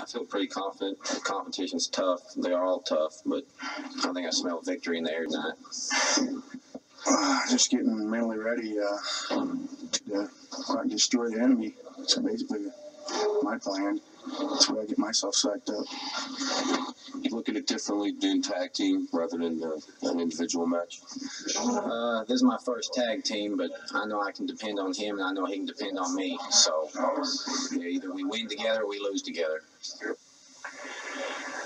I feel pretty confident. The competition's tough. They are all tough, but I think I smell victory in the air tonight. Just getting mentally ready to destroy the enemy. So basically, my plan. That's where I get myself psyched up. You look at it differently doing tag team rather than an individual match? This is my first tag team, but I know I can depend on him, and I know he can depend on me. So yeah, either we win together or we lose together.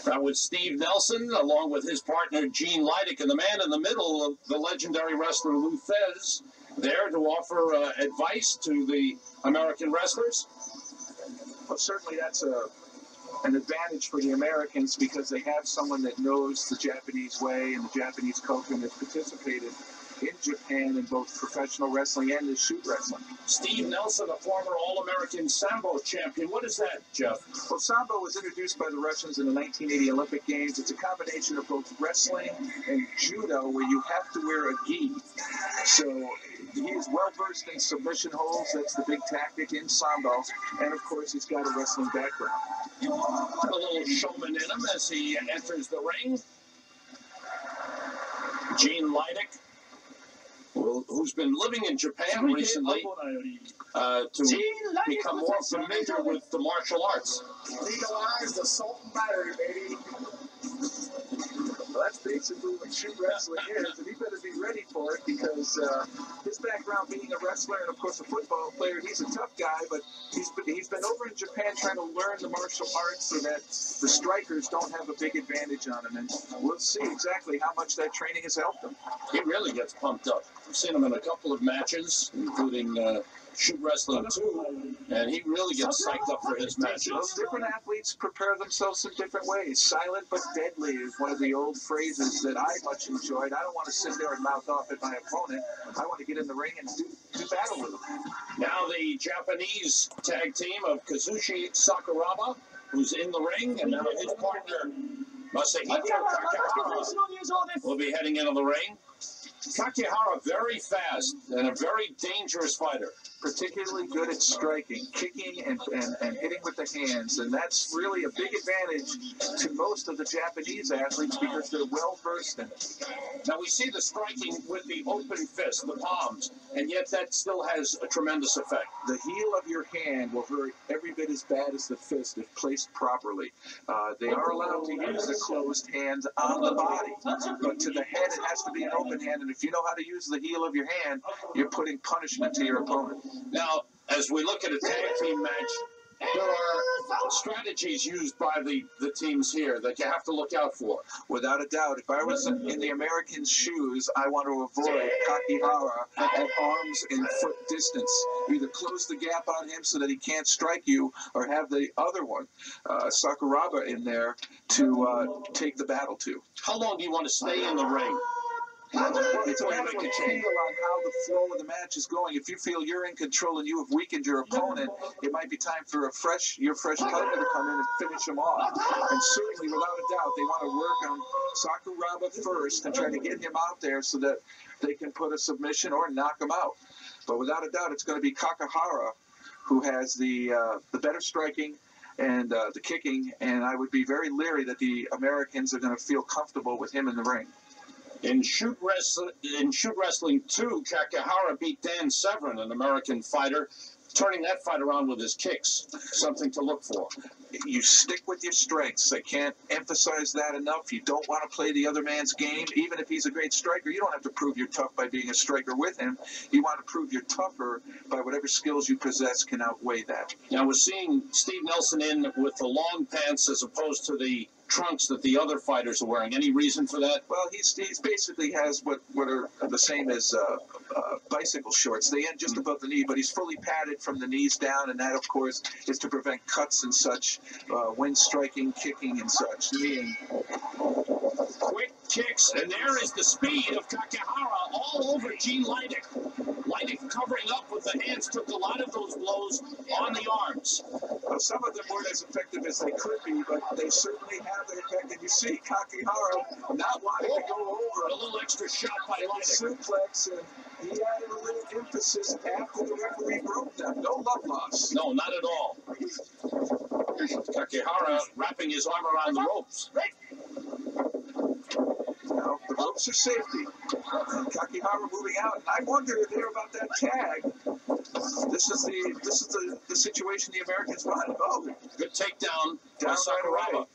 That was Steve Nelson, along with his partner Gene Lydick, and the man in the middle, the legendary wrestler Lou Thesz, there to offer advice to the American wrestlers. Well, certainly that's an advantage for the Americans because they have someone that knows the Japanese way and the Japanese culture and has participated in Japan in both professional wrestling and in shoot wrestling. Steve Nelson, a former All-American Sambo champion. What is that, Jeff? Well, Sambo was introduced by the Russians in the 1980 Olympic Games. It's a combination of both wrestling and judo where you have to wear a gi. So he is well-versed in submission holds. That's the big tactic in Sambo. And, of course, he's got a wrestling background. A little showman in him as he enters the ring. Gene Lydick, who's been living in Japan recently to become more familiar with the martial arts. Legalize the salt and battery, baby. Well, that's basically what shoot wrestling is, and he better be ready for it because his background being a wrestler and, of course, a football player, he's a tough guy, but he's been over in Japan trying to learn the martial arts so that the strikers don't have a big advantage on him, and we'll see exactly how much that training has helped him. He really gets pumped up. I've seen him in a couple of matches, including Shoot Wrestling 2, and he really gets psyched up for his matches. Those different athletes prepare themselves in different ways. Silent but deadly is one of the old phrases that I much enjoyed. I don't want to sit there and mouth off at my opponent. I want to get in the ring and do battle with him. Now the Japanese tag team of Kazushi Sakuraba, who's in the ring, and now his partner, Masahito Kakihara, will be heading into the ring. Kakihara, very fast and a very dangerous fighter. Particularly good at striking, kicking, and hitting with the hands. And that's really a big advantage to most of the Japanese athletes because they're well-versed in it. Now, we see the striking with the open fist, the palms, and yet that still has a tremendous effect. The heel of your hand will hurt every bit as bad as the fist if placed properly. They are allowed to use the closed hands on the body, but to the head it has to be an open hand, and if you know how to use the heel of your hand, you're putting punishment to your opponent. Now, as we look at a tag team match, there are strategies used by the teams here that you have to look out for. Without a doubt, if I was in the Americans' shoes, I want to avoid Kakihara at arms and foot distance. Either close the gap on him so that he can't strike you, or have the other one, Sakuraba, in there to take the battle to. How long do you want to stay in the ring? It's a matter of feel on how the flow of the match is going. If you feel you're in control and you have weakened your opponent, it might be time for your fresh partner to come in and finish him off. And certainly, without a doubt, they want to work on Sakuraba first and try to get him out there so that they can put a submission or knock him out. But without a doubt, it's going to be Kakihara who has the better striking and the kicking, and I would be very leery that the Americans are going to feel comfortable with him in the ring. In Shoot Wrestling 2, Kakihara beat Dan Severn, an American fighter, turning that fight around with his kicks. Something to look for. You stick with your strengths. I can't emphasize that enough. You don't want to play the other man's game. Even if he's a great striker, you don't have to prove you're tough by being a striker with him. You want to prove you're tougher by whatever skills you possess can outweigh that. Now, we're seeing Steve Nelson in with the long pants as opposed to the trunks that the other fighters are wearing. Any reason for that? Well, he's basically has what are the same as bicycle shorts. They end just above the knee, but he's fully padded from the knees down, and that, of course, is to prevent cuts and such when striking, kicking, and such. Kneeing. Quick kicks, and there is the speed of Kakihara all over Gene Lydick. Lydick covering up with the hands, took a lot of those blows on the arms. Well, some of them weren't as effective as they could be, but they certainly have their effect. And you see Kakihara not wanting to go over A little extra shot by Lydick. suplex, and he added a little emphasis after the referee broke them. No love loss. No, not at all. Kakihara wrapping his arm around the ropes. Now, the ropes are safety. And Kakihara moving out. And I wonder there about that tag. This is the situation the Americans wanted. Oh, Good takedown by down right away. Sakuraba.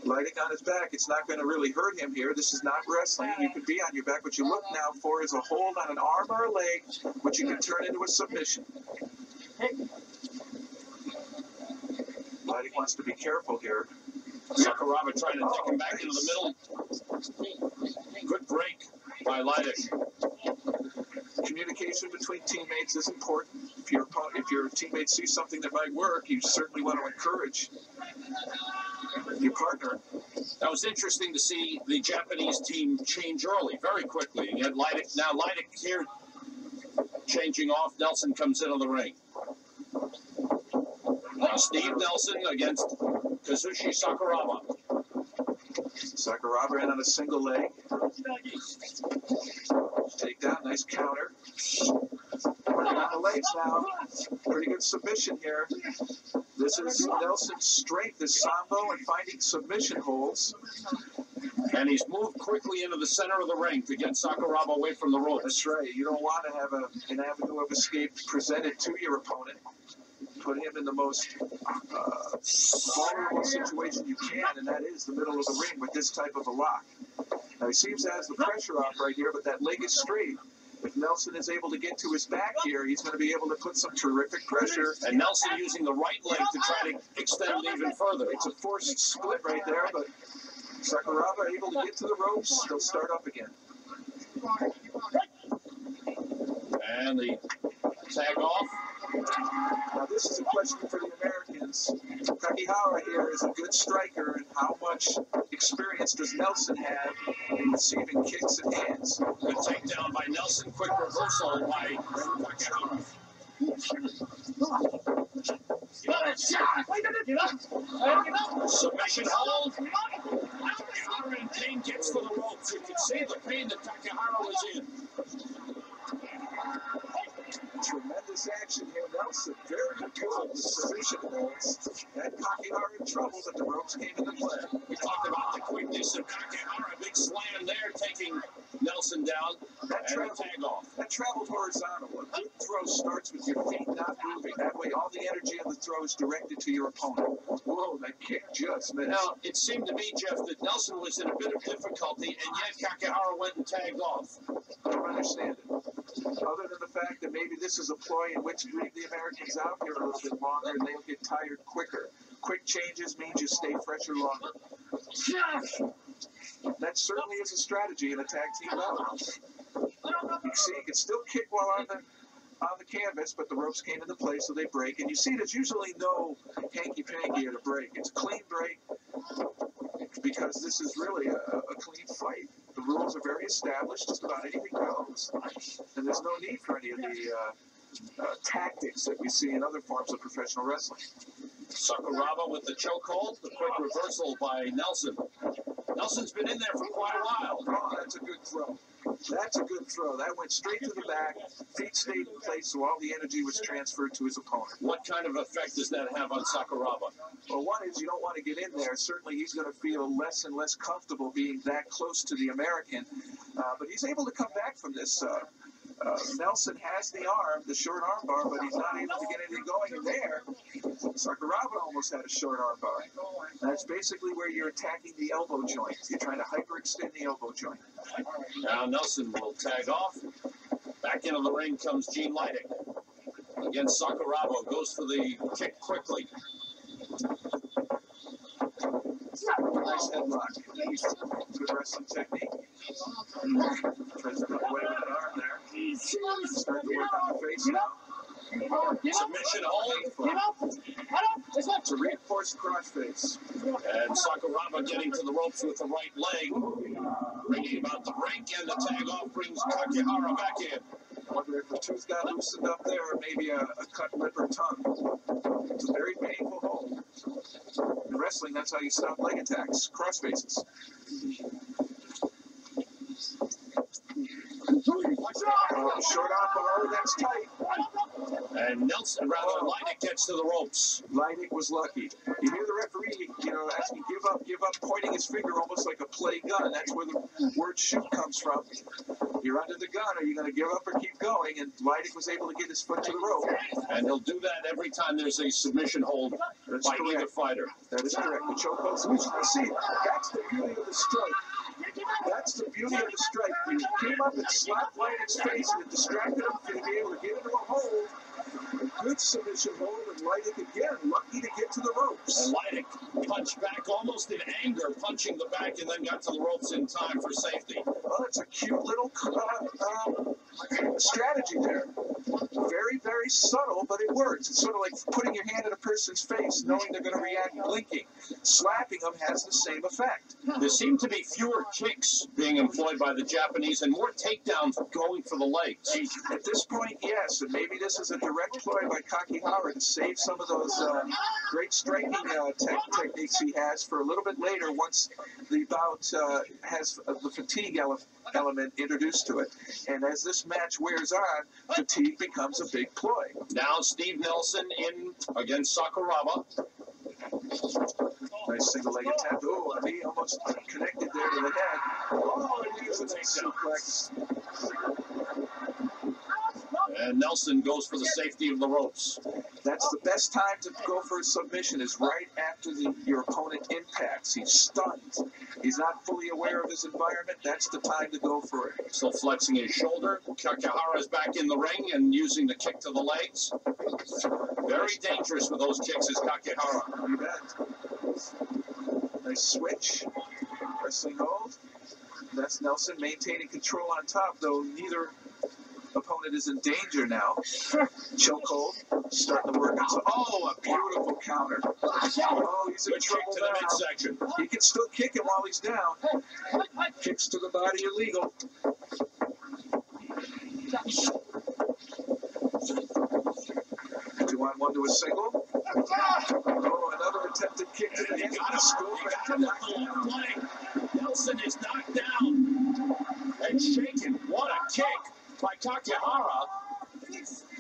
Lydick on his back. It's not going to really hurt him here. This is not wrestling. You can be on your back. What you look now for is a hold on an arm or a leg, which you can turn into a submission. Lydick wants to be careful here. Sakuraba trying to take him back into the middle. Good break by Lydick. Communication between teammates is important. If your teammates see something that might work, you certainly want to encourage your partner. That was interesting to see the Japanese team change early, very quickly. You had Lydick, now Lydick here changing off. Nelson comes into the ring. Now Steve Nelson against Kazushi Sakuraba. Sakuraba in on a single leg. Takedown, nice counter. Working on the legs now. Pretty good submission here. This is Nelson's strength, is sambo and finding submission holds. And he's moved quickly into the center of the ring to get Sakuraba away from the ropes. That's right. You don't want to have an avenue of escape presented to your opponent. Put him in the most vulnerable situation you can, and that is the middle of the ring with this type of a lock. Now, he seems to have the pressure off right here, but that leg is straight. If Nelson is able to get to his back here, he's going to be able to put some terrific pressure. And Nelson using the right leg to try to extend it even further. It's a forced split right there, but Sakuraba able to get to the ropes. They'll start up again. And the tag off. Now, this is a question for the Americans. Kakihara here is a good striker, and how much experience does Nelson have in receiving kicks and hands? Good takedown by Nelson. Quick reversal by Kakihara. Submission hold. Kakihara in pain gets to the ropes. You can see the pain that Kakihara was in. Tremendous action here. Nelson very good submission holds. And Kakihara in trouble, but the ropes came into play. We talked about the quickness of Kakihara. Big slam there, taking Nelson down. And a tag off. That traveled horizontal. A good throw starts with your feet not moving. That way, all the energy of the throw is directed to your opponent. Whoa, that kick just missed. Now, it seemed to me, Jeff, that Nelson was in a bit of difficulty, and yet Kakihara went and tagged off. I don't understand it. Other than the fact that maybe this is a ploy in which leave the Americans out here a little bit longer and they'll get tired quicker. Quick changes means you stay fresher longer. That certainly is a strategy in a tag team battle. You see, you can still kick while on the canvas, but the ropes came into play, so they break. And you see, there's usually no hanky-panky at a break. It's a clean break because this is really a clean fight. The rules are very established. Just about anything goes. And there's no need for any of the tactics that we see in other forms of professional wrestling. Sakuraba with the chokehold, the quick reversal by Nelson. Nelson's been in there for quite a while. Oh, that's a good throw. That's a good throw. That went straight to the back. Feet stayed in place, so all the energy was transferred to his opponent. What kind of effect does that have on Sakuraba? Well, one is you don't want to get in there. Certainly he's going to feel less and less comfortable being that close to the American. But he's able to come back from this. Nelson has the arm, the short arm bar, but he's not able to get anything going in there. Sakuraba almost had a short arm bar. That's basically where you're attacking the elbow joint. You're trying to hyperextend the elbow joint. Now Nelson will tag off. Back into the ring comes Gene Lydick against Sakuraba. Goes for the kick quickly. Nice headlock. Good wrestling technique. Tries to cut away with an arm there. Start to work on the face now. Submission hold. It's a reinforced crossface. And Sakuraba getting to the ropes with the right leg. Bringing about the break, and the tag off brings Kakihara back in. Whether if the tooth got loosened up there or maybe a cut lip or tongue. It's a very painful hold. In wrestling, that's how you stop leg attacks, cross faces. Short arm below, that's tight. And Lydick gets to the ropes. Lydick was lucky. You hear the referee, asking give up, pointing his finger almost like a play gun. That's where the word shoot comes from. You're under the gun. Are you going to give up or keep going? And Lydick was able to get his foot to the rope. And he'll do that every time there's a submission hold by either fighter. That is correct. The chokehold submission. I see. That's the beauty of the strike. That's the beauty of the strike. You came up and slapped Lydick's face and it distracted him to be able to get into a hold. A good submission hold, and Lydick again, lucky to get to the ropes. And Lydick punched back almost in anger, punching the back, and then got to the ropes in time for safety. Well, it's a cute little strategy there. Very, very subtle, but it works. It's sort of like putting your hand in a person's face, knowing they're going to react blinking. Slapping them has the same effect. There seem to be fewer kicks being employed by the Japanese and more takedowns going for the legs. At this point, yes, and maybe this is a direct ploy by Kakihara to save some of those great striking techniques he has for a little bit later once the bout has the fatigue element introduced to it. And as this match wears on, fatigue becomes a big ploy. Now Steve Nelson in against Sakuraba. Nice single leg attempt. Oh, he almost connected there to the head. Oh, and he was a nice suplex. And Nelson goes for the safety of the ropes. That's the best time to go for a submission, is right after your opponent impacts. He's stunned. He's not fully aware of his environment. That's the time to go for it. Still flexing his shoulder. Kakihara is back in the ring and using the kick to the legs. Very dangerous with those kicks is Kakihara. You bet. Nice switch. Wrestling hold. That's Nelson maintaining control on top, though neither opponent is in danger now. Chokehold, starting to work on some. Oh, a beautiful counter. Oh, he's in trouble to the midsection. He can still kick him while he's down. Kicks to the body illegal. 2-on-1 to a single. Oh, another attempted kick to the head. Nelson is knocked down and shaken. What a kick by Kakihara.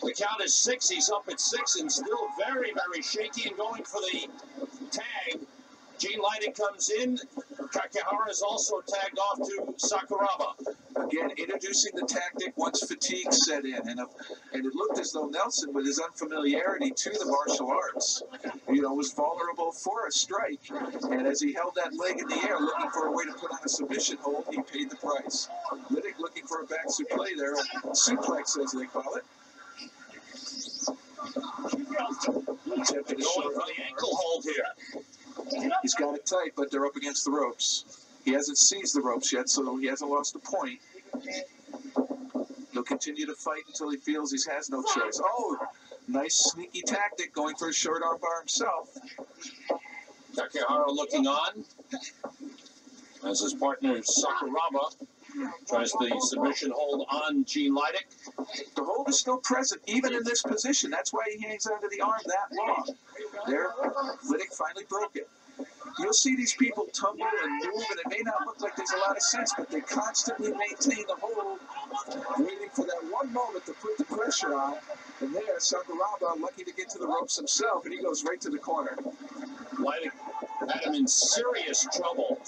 The count is 6. He's up at 6 and still very, very shaky and going for the tag. Gene Lydick comes in. Kakihara is also tagged off to Sakuraba. Again, introducing the tactic once fatigue set in. And it looked as though Nelson, with his unfamiliarity to the martial arts, was vulnerable for a strike. And as he held that leg in the air, looking for a way to put on a submission hold, he paid the price. Lydick looking for a back suplex there, a suplex as they call it. Attempted to show for the ankle hold here. He's got it tight, but they're up against the ropes. He hasn't seized the ropes yet, so he hasn't lost a point. He'll continue to fight until he feels he has no choice. Oh, nice sneaky tactic, going for a short arm bar himself. Kakihara looking on as his partner Sakuraba tries the submission hold on Gene Lydick. The hold is still present, even in this position. That's why he hangs onto the arm that long. There, Lydick finally broke it. You'll see these people tumble and move, and it may not look like there's a lot of sense, but they constantly maintain the hold, waiting for that one moment to put the pressure on. And there, Sakuraba, lucky to get to the ropes himself, and he goes right to the corner. Lydick had him in serious trouble.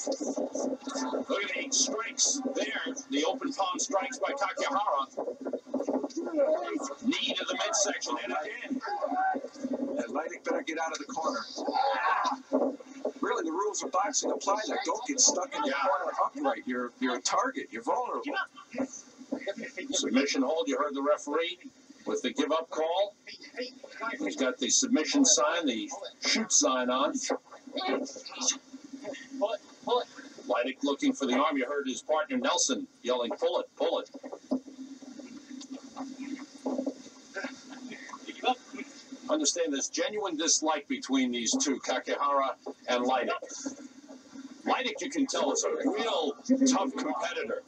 Look at 8 strikes there. The open palm strikes by Kakihara. Knee to the midsection, and again. And Lydick better get out of the corner. Really, the rules of boxing apply there. Don't get stuck in the corner upright. You're a target. You're vulnerable. Submission hold. You heard the referee with the give-up call. He's got the submission sign, the shoot sign on. Lydick looking for the arm. You heard his partner Nelson yelling, "Pull it, pull it." Understand there's genuine dislike between these two, Kakihara and Lydick. Lydick, you can tell, is a real tough competitor.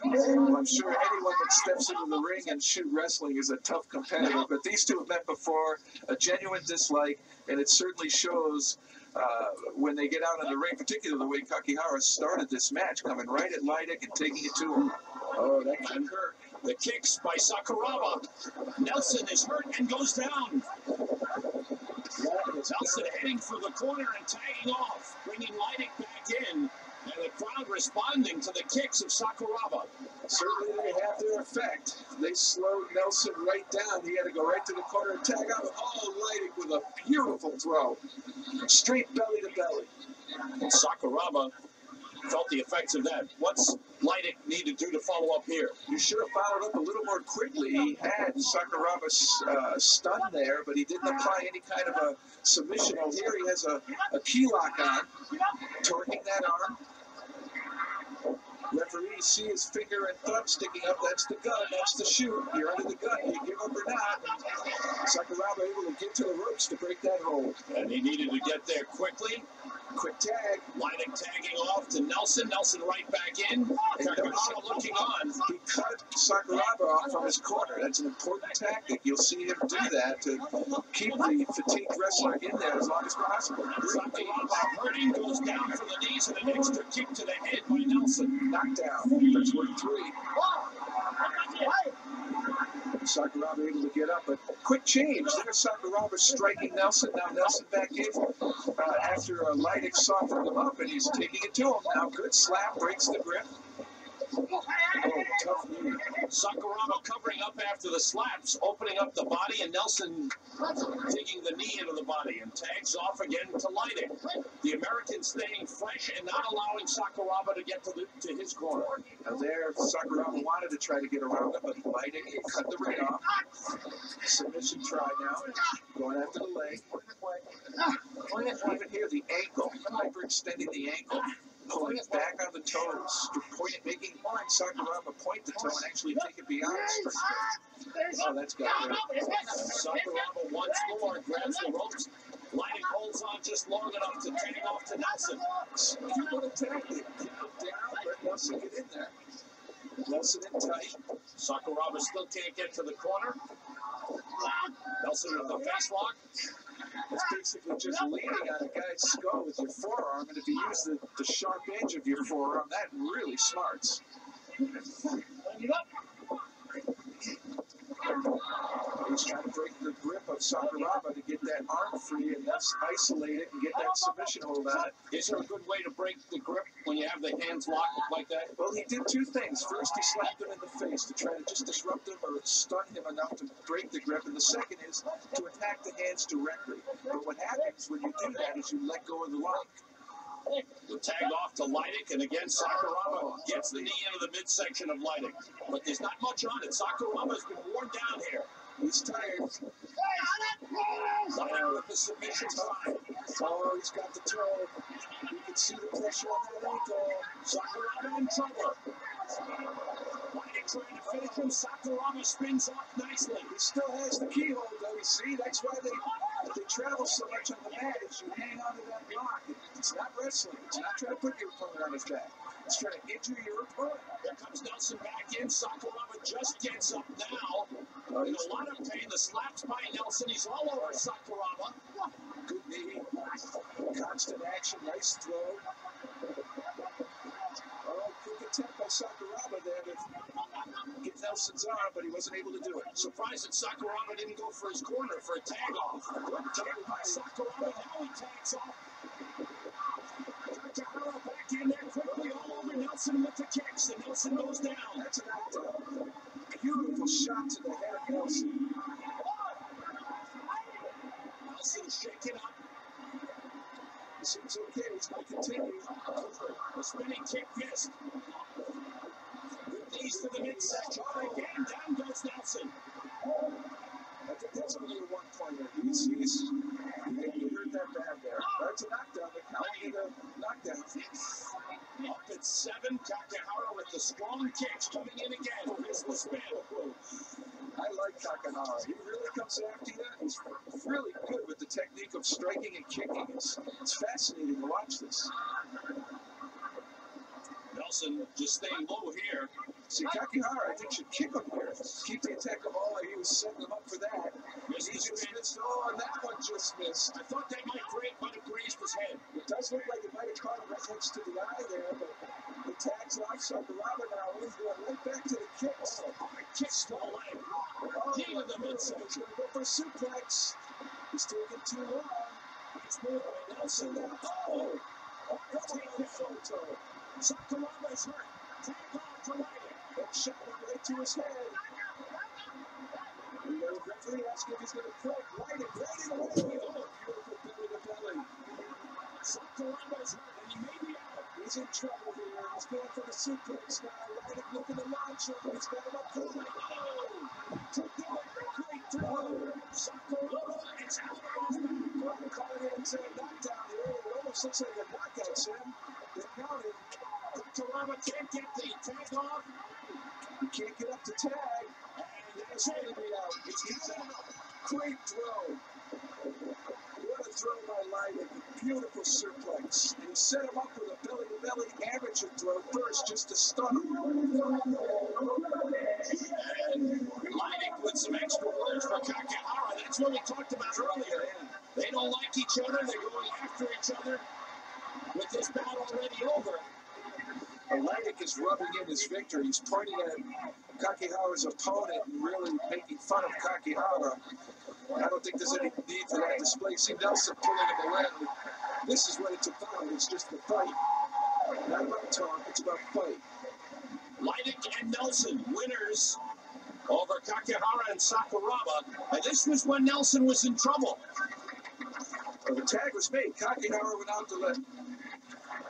Well, I'm sure anyone that steps into the ring and shoot wrestling is a tough competitor, but these two have met before, a genuine dislike, and it certainly shows when they get out on the ring, particularly the way Kakihara started this match, coming right at Lydick and taking it to him. Oh, that can hurt. The kicks by Sakuraba. Nelson is hurt and goes down. Nelson heading for the corner and tagging off, bringing Lydick back in, and the crowd responding to the kicks of Sakuraba. Certainly they have their effect. They slowed Nelson right down. He had to go right to the corner and tag out. Oh, Lydick with a beautiful throw. Straight belly to belly. And Sakuraba felt the effects of that. What's Lydick need to do to follow up here? You should have followed up a little more quickly. He had Sakuraba stunned there, but he didn't apply any kind of a submission. Oh, here he has a key lock on, torquing that arm. Referee see his finger and thumb sticking up. That's the gun. That's the shoot. You're under the gun. You give up or not. Sakuraba able to get to the ropes to break that hold. And he needed to get there quickly. Quick tag. Lydick tagging off to Nelson. Nelson right back in. Kakihara looking on. He cut Sakuraba off from his corner. That's an important tactic. You'll see him do that to keep the fatigued wrestler in there as long as possible. Sakuraba hurting, goes down for the knees, and an extra kick to the head by Nelson. Knockdown. That's worth 3. Sakuraba able to get up, but quick change. There's Sakuraba striking Nelson. Now Nelson back in after Lydick softened him up, and he's taking it to him. Now good slap, breaks the grip. Oh, tough knee. Sakuraba covering up after the slaps, opening up the body, and Nelson taking the knee into the body and tags off again to Lydick. The American staying fresh and not allowing Sakuraba to get to his corner. Now there, Sakuraba wanted to try to get around him, but Lydick cut the ring off. Submission try now, going after the leg. Even here, the ankle, hyperextending the ankle. Pulling it back on the toes, making Sakuraba point the toe and actually take it beyond the string. Oh, that's got it. Sakuraba once more grabs the ropes. Lydick holds on just long enough to tag off to Nelson. You want to tag it. Keep it down, let Nelson get in there. Nelson in tight. Sakuraba still can't get to the corner. Nelson with the face lock. It's basically just leaning on a guy's skull with your forearm, and if you use the sharp edge of your forearm, that really smarts. He's trying to break the grip of Sakuraba to get that arm free and thus isolate it and get that submission hold on it. Is there a good way to break the grip when you have the hands locked like that? Well, he did 2 things. First, he slapped him in the face to try to just disrupt him or stun him enough to break the grip. And the second is to attack the hands directly. But what happens when you do that is you let go of the lock. The tag off to Lydick, and again Sakuraba gets the knee into the midsection of Lydick. But there's not much on it. Sakuraba's been worn down here. He's tired. Lydick with the submission try. Oh, he's got the toe. You can see the pressure on that ankle. Sakuraba in trouble. Lydick trying to finish him. Sakuraba spins off nicely. He still has the keyhole, though. You see, that's why they travel so much on the mat. Is you hang on to that block. It's not wrestling. It's not trying to put your opponent on his back. It's trying to injure your opponent. Here comes Nelson back in. Sakuraba just gets up now. In a lot of pain. The slaps by Nelson. He's all over Sakuraba. Good knee. Constant action. Nice throw. Oh, quick attempt by Sakuraba there to get Nelson's arm, but he wasn't able to do it. Surprised that Sakuraba didn't go for his corner for a tag off. Good tag by Sakuraba. Now he tags off. Kakihara back in there quickly all over Nelson with the kicks, and Nelson goes down. That's an knockdown. Beautiful shot to the head of Nelson. Nelson shaking up. He seems okay. He's going to continue. The spinning kick missed. Good knees to the midsection. Again, down goes Nelson. I think that's only a 1-pointer. You heard that bad there. That's a knockdown. They're counting it a knockdown. Up at 7, Kakihara with the strong kicks coming in again. Here's the spin. I like Kakihara. He really comes after you. He's really good with the technique of striking and kicking. It's fascinating to watch this. Nelson just staying low here. See, Kakihara, I think, should kick him here. Keep the attack of all. He was setting him up for that. Yes, He just missed. Oh, and that one just missed. I thought that might have grazed his head. It does look like it might have caught him right next to the eye there, but the tag's off. Sakuraba now is going right back to the kicks. Oh, hard kicks to the leg. Oh, Knee to the midsection. he's going to go for a suplex. He's taking too long. Nice move by Nelson. Oh, hard takedown. Sakuraba's hurt. Tag on to Lydick. That shot went right to his head. And the referee asking if he's going to break. Lydick right in the way. Oh, beautiful belly to belly. Sakuraba's hurt, and he may be out. He's in trouble here. He's going for the suplex now. Lydick looking to launch him. He's got him up for the took the great throw. Sakuraba is out. Calling it a knockdown here. It almost looks like a knockout, Sam. They're counting. Sakuraba can't get the tag off. He can't get up to tag. And that's going to be out. It's good enough. Great throw. What a throw by Lydick. Beautiful suplex. And he set him up with a belly-to-belly amateur throw first just to stun him. And Lydick with some extra words for Kakihara. That's what we talked about earlier. They don't like each other. They're going after each other. With this battle already over. Lydick is rubbing in his victory. He's pointing at Kakihara's opponent and really making fun of Kakihara. I don't think there's any need for that display. See Nelson pulling him away. This is what it's about. It's just the fight. Not about talk, it's about fight. Lydick and Nelson, winners over Kakihara and Sakuraba. And this was when Nelson was in trouble. Well, the tag was made. Kakihara went out to let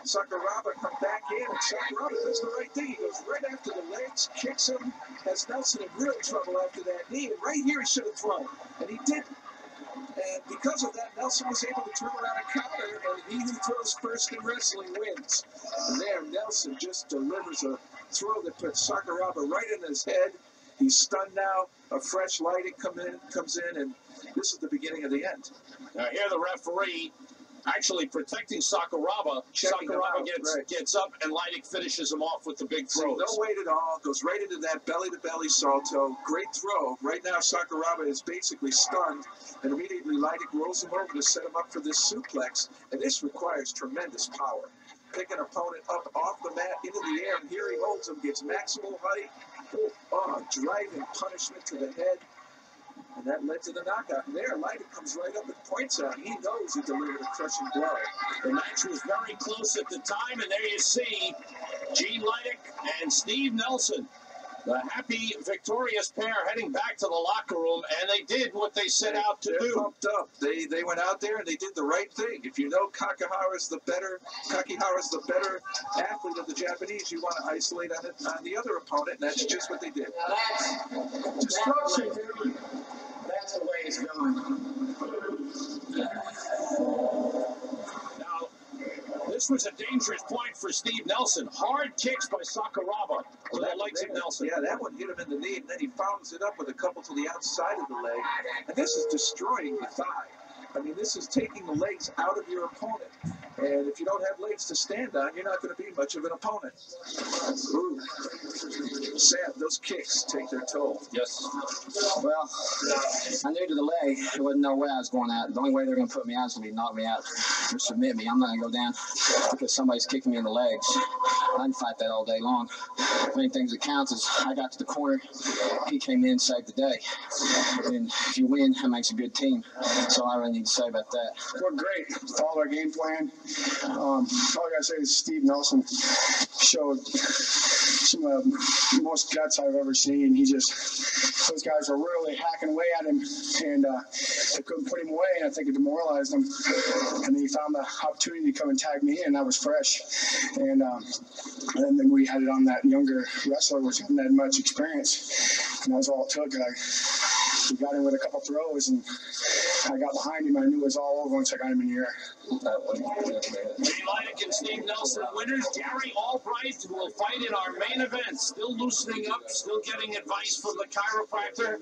Sakuraba come back in, and Sakuraba does the right thing. He goes right after the legs, kicks him, has Nelson in real trouble after that knee, and right here he should have thrown, and he didn't. And because of that, Nelson was able to turn around and counter, and he who throws first in wrestling wins. And there, Nelson just delivers a throw that puts Sakuraba right in his head. He's stunned now. A fresh Lydick comes in, and this is the beginning of the end. Now here the referee actually protecting Sakuraba. Sakuraba gets up, and Lydick finishes him off with the big throws. No weight at all. Goes right into that belly-to-belly salto. Great throw. Right now, Sakuraba is basically stunned, and immediately Lydick rolls him over to set him up for this suplex. And this requires tremendous power. Pick an opponent up off the mat into the air, and here he holds him, gets maximal height. Oh, driving punishment to the head. And that led to the knockout. And there, Lydick comes right up and points out. He knows he delivered a crushing blow. The match was very close at the time, and there you see Gene Lydick and Steve Nelson, the happy, victorious pair, heading back to the locker room, and they did what they set out to They're do. pumped up. They went out there and they did the right thing. If you know Kakihara's the better athlete of the Japanese, you want to isolate on the other opponent, and that's just what they did. Now that's destruction, dude. That's the way it's going. Now, this was a dangerous point for Steve Nelson. Hard kicks by Sakuraba to the legs of Nelson. Yeah, that one hit him in the knee, and then he follows it up with a couple to the outside of the leg. And this is destroying the thigh. I mean, this is taking the legs out of your opponent. And if you don't have legs to stand on, you're not going to be much of an opponent. Ooh. Sam, those kicks take their toll. Yes. Well, I knew to the leg, there wasn't no way I was going out. The only way they're going to put me out is going to be knock me out or submit me. I'm not going to go down because somebody's kicking me in the legs. I can fight that all day long. The main things that counts is I got to the corner, he came in, saved the day. And if you win, that makes a good team. So I really need to say about that. We're great. Followed our game plan. All I gotta say is Steve Nelson showed some of the most guts I've ever seen. Those guys were really hacking away at him, and they couldn't put him away, and I think it demoralized him. And then he found the opportunity to come and tag me in. That was fresh. And then we had it on that younger wrestler, which hadn't had much experience, and that was all it took. We got him with a couple throws, and I got behind him. I knew it was all over once I got him in the air. Gene Lydick and Steve Nelson winners. Gary Albright, who will fight in our main event, still loosening up, still getting advice from the chiropractor.